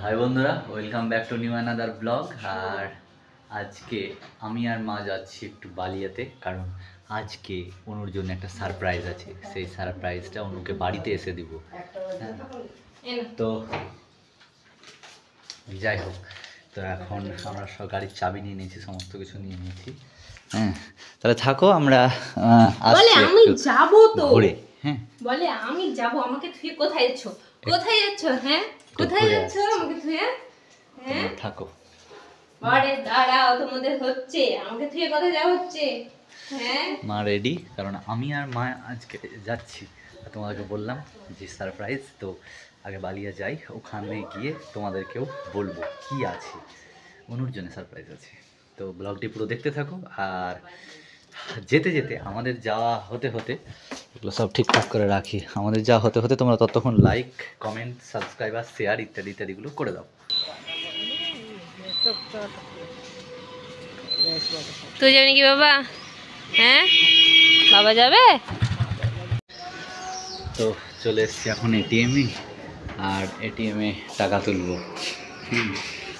High বন্ধুরা, welcome back to new another blog. আর আজকে আমি আর মা যাচ্ছি একটু বালিয়াতে, কারণ আজকে অনুর জন্য একটা সারপ্রাইজ আছে। সেই সারপ্রাইজটা অনুকে বাড়িতে এসে দিব। তো যাই হোক, তো এখন আমরা সব গাড়ির চাবি নিয়ে নিয়েছি, সমস্ত কিছু নিয়ে নিয়েছি। হ্যাঁ, তাহলে থাকো, আমরা বলে আমি যাব তো ঘুরে। হ্যাঁ বলে আমি যাব, আমাকে তুই কোথায় যাচ্ছ? কোথায় যাচ্ছ? হ্যাঁ কোথায় যাচ্ছ আমাকে তুই? হ্যাঁ থাকো, আরে দাঁড়াও, তোমাদের হচ্ছে, আমাকে তুই কোথায় যাওয়া হচ্ছে? হ্যাঁ মা রেডি, কারণ আমি আর মা আজকে যাচ্ছি। তোমাদেরকে বললাম যে সারপ্রাইজ, তো আগে বালিয়া যাই, ওখানে গিয়ে তোমাদেরকেও বলবো কি আছে, অনুর জন্য সারপ্রাইজ আছে। তো ব্লগটি পুরো দেখতে থাকো। আর যেতে যেতে আমাদের যাওয়া হতে হতে এগুলো সব ঠিকঠাক করে রাখি। আমাদের যাওয়া হতে হতে তোমরা ততক্ষণ লাইক, কমেন্ট, সাবস্ক্রাইব আর শেয়ার ইত্যাদি ইত্যাদিগুলো করে দাও। তুই যাবি নাকি বাবা? হ্যাঁ বাবা যাবে। তো চলে এসছি এখন এটিএমে, আর এটিএমে টাকা তুলবো।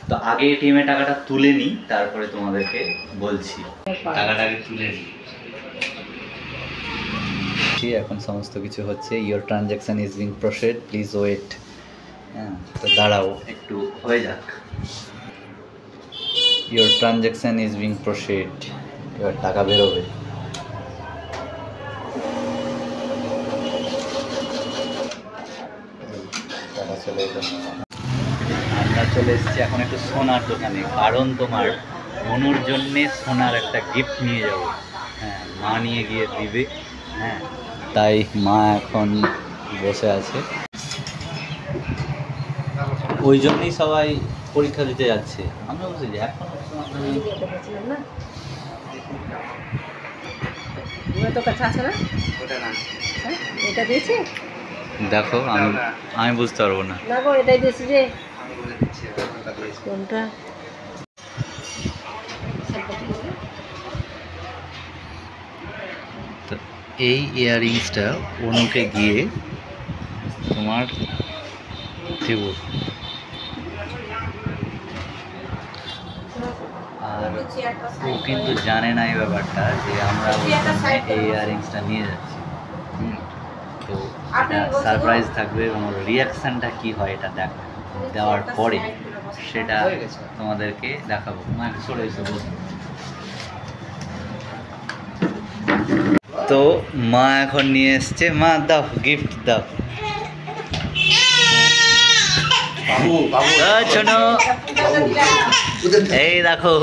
তো আগে এটিএমে টাকাটা তুলে নিই, তারপরে তোমাদেরকে বলছি। টাকাটা আগে তুলে নিই। এখন সমস্ত কিছু হচ্ছে। Your transaction is being processed, please wait. হ্যাঁ, তো দাঁড়াও একটু হয়ে যাক। Your transaction is being processed, এবার টাকা বেরোবে। টাকা চলে এলো। আমরা চলে এসেছি এখন একটু সোনার দোকানে, কারণ তোমার অনুর জন্যে সোনার একটা গিফট নিয়ে যাব। হ্যাঁ, মা নিয়ে গিয়ে দিবে। হ্যাঁ, তাই মা এখন বসে আছে, ওই জন্যই সবাই পরীক্ষা দিতে যাচ্ছে। আমিও বুঝি যে এখন দেখো, আমি বুঝতে পারবো না। তো এই ইয়াররিংসটা অনুকে গিয়ে তোমার দেব। আর ও কিন্তু জানে না এই ব্যাপারটা, যে আমরা এই ইয়াররিংসটা নিয়ে যাচ্ছি। তো এটা সারপ্রাইজ থাকবে, এবং রিয়াকশানটা কী হয় এটা দেওয়ার পরে সেটা তোমাদেরকে দেখাবো। মাকে সরে এসে বলবো। তো মা এখন নিয়ে এসছে। মা দাও, গিফট দাও। শোনো, এই দেখো,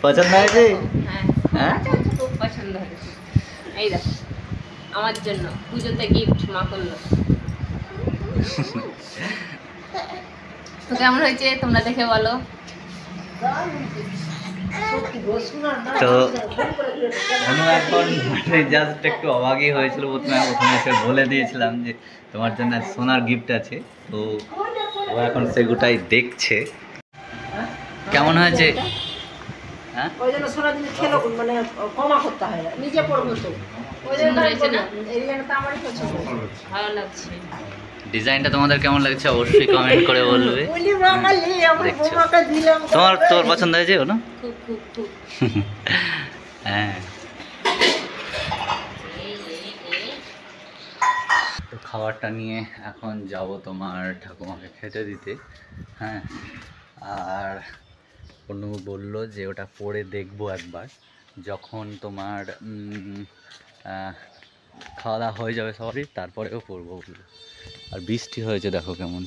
পছন্দ হয়েছে? হ্যাঁ খুব পছন্দ হয়েছে। এই দেখো, আমার জন্য পুজোতে গিফট মা করলো। তো কেমন হয়েছে তোমরা দেখে বলো। তো অনু এখন জাস্ট একটু অবাকই হয়েছিল। প্রথমে এসে বলে দিয়েছিলাম যে তোমার জন্য সোনার গিফট আছে, তো ও এখন সেগুটাই দেখছে। কেমন হয়েছে? হ্যাঁ, ওই জন্য সোনা জিনিস খেলো, মানে কমা করতে হয় না, নিজে পড়বো তো। ওই জন্য এই জায়গাটা আমারই পছন্দ, ভালো লাগছে। ডিজাইনটা তোমাদের কেমন লাগছে অবশ্যই কমেন্ট করে বলবে। দেখছো, তোর পছন্দ হয়েছে? না, খুব খুব খুব। হ্যাঁ, তো খাবারটা নিয়ে এখন যাব তোমার ঠাকুমাকে খেতে দিতে। হ্যাঁ, আর অনু বললো যে ওটা পরে দেখবো একবার, যখন তোমার খাওয়া দাওয়া হয়ে যাবে সবারই, তারপরেও পরবো বললো। আর বৃষ্টি হয়েছে, দেখো কেমন।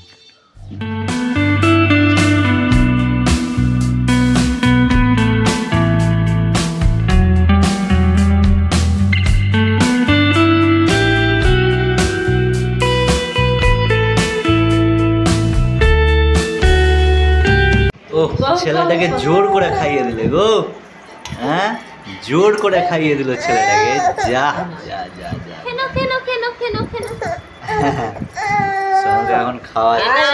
ও, ছেলেটাকে জোর করে খাইয়ে দিলে গো। হ্যাঁ, জোর করে খাইয়ে দিল ছেলেটাকে। যা যা যা যা, এখন খাওয়াচ্ছে।